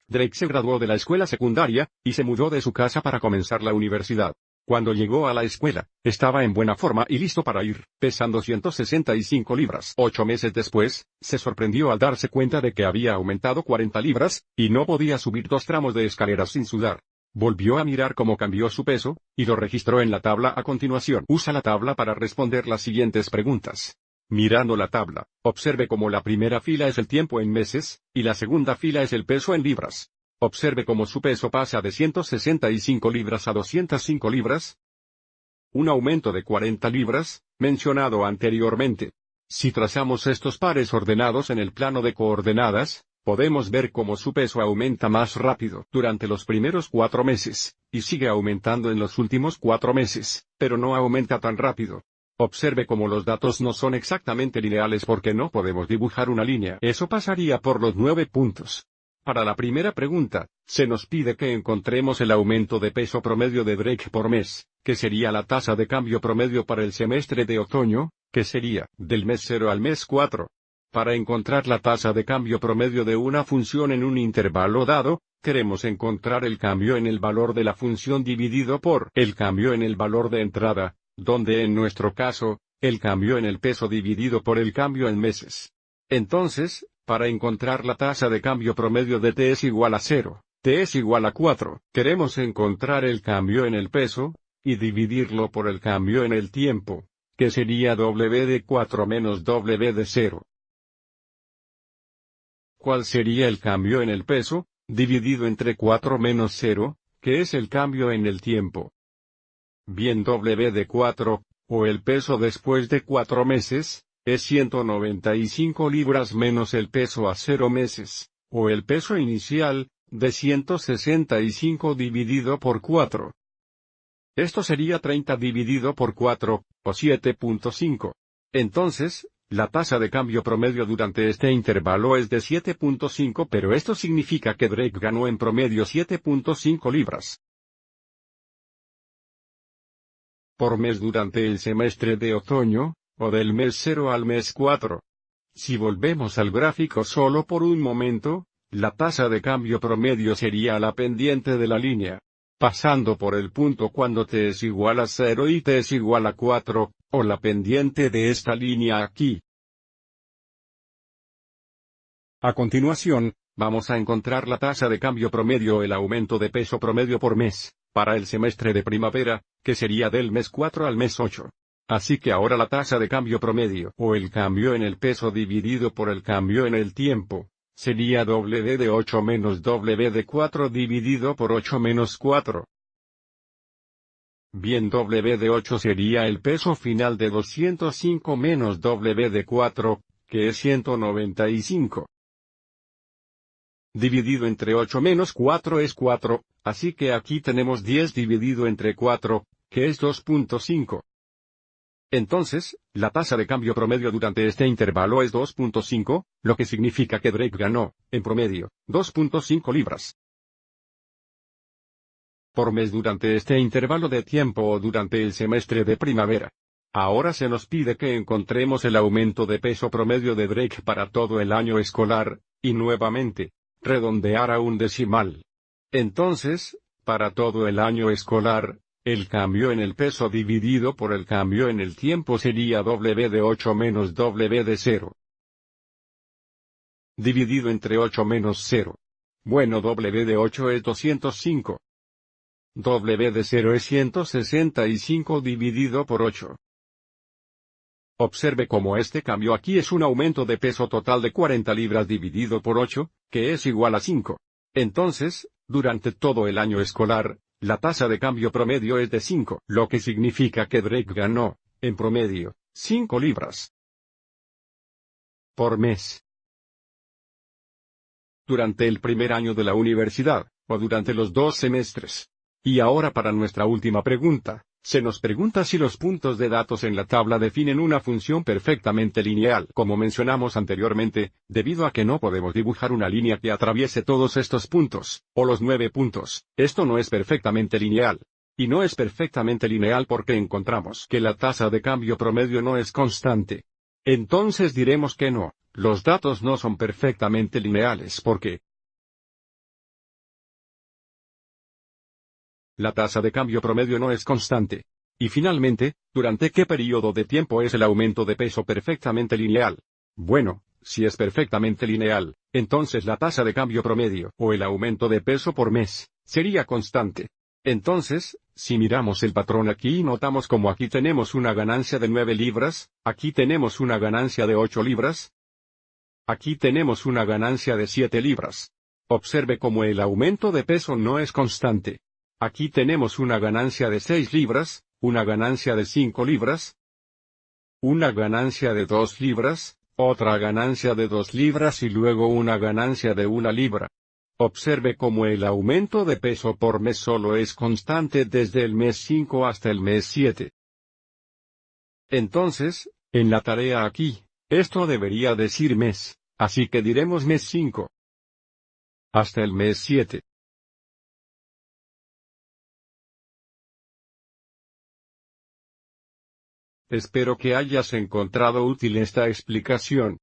Drake se graduó de la escuela secundaria, y se mudó de su casa para comenzar la universidad. Cuando llegó a la escuela, estaba en buena forma y listo para ir, pesando 165 libras. 8 meses después, se sorprendió al darse cuenta de que había aumentado 40 libras, y no podía subir 2 tramos de escaleras sin sudar. Volvió a mirar cómo cambió su peso, y lo registró en la tabla a continuación. Usa la tabla para responder las siguientes preguntas. Mirando la tabla, observe cómo la primera fila es el tiempo en meses, y la segunda fila es el peso en libras. Observe cómo su peso pasa de 165 libras a 205 libras. Un aumento de 40 libras, mencionado anteriormente. Si trazamos estos pares ordenados en el plano de coordenadas, podemos ver cómo su peso aumenta más rápido durante los primeros 4 meses, y sigue aumentando en los últimos 4 meses, pero no aumenta tan rápido. Observe cómo los datos no son exactamente lineales porque no podemos dibujar una línea. Eso pasaría por los 9 puntos. Para la primera pregunta, se nos pide que encontremos el aumento de peso promedio de Drake por mes, que sería la tasa de cambio promedio para el semestre de otoño, que sería del mes 0 al mes 4. Para encontrar la tasa de cambio promedio de una función en un intervalo dado, queremos encontrar el cambio en el valor de la función dividido por el cambio en el valor de entrada, donde en nuestro caso, el cambio en el peso dividido por el cambio en meses. Entonces, para encontrar la tasa de cambio promedio de t es igual a 0, t es igual a 4, queremos encontrar el cambio en el peso, y dividirlo por el cambio en el tiempo, que sería w de 4 menos w de 0. ¿Cuál sería el cambio en el peso, dividido entre 4 menos 0, que es el cambio en el tiempo? Bien, w de 4, o el peso después de 4 meses, es 195 libras menos el peso a 0 meses, o el peso inicial, de 165 dividido por 4. Esto sería 30 dividido por 4, o 7.5. Entonces, la tasa de cambio promedio durante este intervalo es de 7.5, pero esto significa que Drake ganó en promedio 7.5 libras por mes durante el semestre de otoño, o del mes 0 al mes 4. Si volvemos al gráfico solo por un momento, la tasa de cambio promedio sería la pendiente de la línea, pasando por el punto cuando t es igual a 0 y t es igual a 4, o la pendiente de esta línea aquí. A continuación, vamos a encontrar la tasa de cambio promedio o el aumento de peso promedio por mes, para el semestre de primavera, que sería del mes 4 al mes 8. Así que ahora la tasa de cambio promedio, o el cambio en el peso dividido por el cambio en el tiempo, sería w de 8 menos w de 4 dividido por 8 menos 4. Bien, w de 8 sería el peso final de 205 menos w de 4, que es 195. Dividido entre 8 menos 4 es 4, así que aquí tenemos 10 dividido entre 4, que es 2.5. Entonces, la tasa de cambio promedio durante este intervalo es 2.5, lo que significa que Drake ganó, en promedio, 2.5 libras por mes durante este intervalo de tiempo o durante el semestre de primavera. Ahora se nos pide que encontremos el aumento de peso promedio de Drake para todo el año escolar, y nuevamente, redondear a un decimal. Entonces, para todo el año escolar, el cambio en el peso dividido por el cambio en el tiempo sería w de 8 menos w de 0. Dividido entre 8 menos 0. Bueno, w de 8 es 205. W de 0 es 165 dividido por 8. Observe cómo este cambio aquí es un aumento de peso total de 40 libras dividido por 8, que es igual a 5. Entonces, durante todo el año escolar, la tasa de cambio promedio es de 5, lo que significa que Drake ganó, en promedio, 5 libras por mes durante el primer año de la universidad, o durante los 2 semestres. Y ahora para nuestra última pregunta, se nos pregunta si los puntos de datos en la tabla definen una función perfectamente lineal. Como mencionamos anteriormente, debido a que no podemos dibujar una línea que atraviese todos estos puntos, o los 9 puntos, esto no es perfectamente lineal. Y no es perfectamente lineal porque encontramos que la tasa de cambio promedio no es constante. Entonces diremos que no, los datos no son perfectamente lineales porque La tasa de cambio promedio no es constante. Y finalmente, ¿durante qué periodo de tiempo es el aumento de peso perfectamente lineal? Bueno, si es perfectamente lineal, entonces la tasa de cambio promedio, o el aumento de peso por mes, sería constante. Entonces, si miramos el patrón aquí y notamos como aquí tenemos una ganancia de 9 libras, aquí tenemos una ganancia de 8 libras, aquí tenemos una ganancia de 7 libras. Observe cómo el aumento de peso no es constante. Aquí tenemos una ganancia de 6 libras, una ganancia de 5 libras, una ganancia de 2 libras, otra ganancia de 2 libras y luego una ganancia de 1 libra. Observe cómo el aumento de peso por mes solo es constante desde el mes 5 hasta el mes 7. Entonces, en la tarea aquí, esto debería decir mes, así que diremos mes 5 hasta el mes 7. Espero que hayas encontrado útil esta explicación.